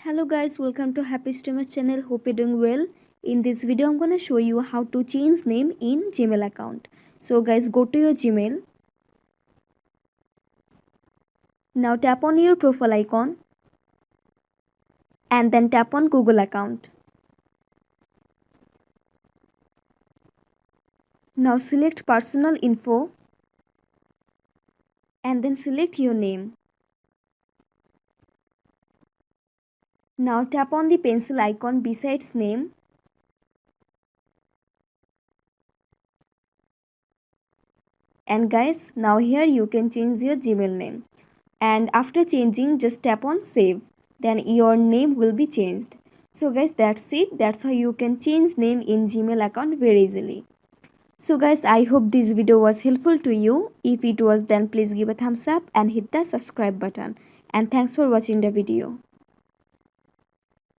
Hello guys, welcome to Happy Streamer channel. Hope you're doing well. In this video, I'm gonna show you how to change name in Gmail account. So guys, go to your Gmail. Now tap on your profile icon and then tap on Google account. Now select personal info and then select your name. Now tap on the pencil icon besides name. And guys, now here you can change your Gmail name. And after changing, just tap on save. Then your name will be changed. So guys, that's it. That's how you can change name in Gmail account very easily. So guys, I hope this video was helpful to you. If it was, then please give a thumbs up and hit the subscribe button. And thanks for watching the video.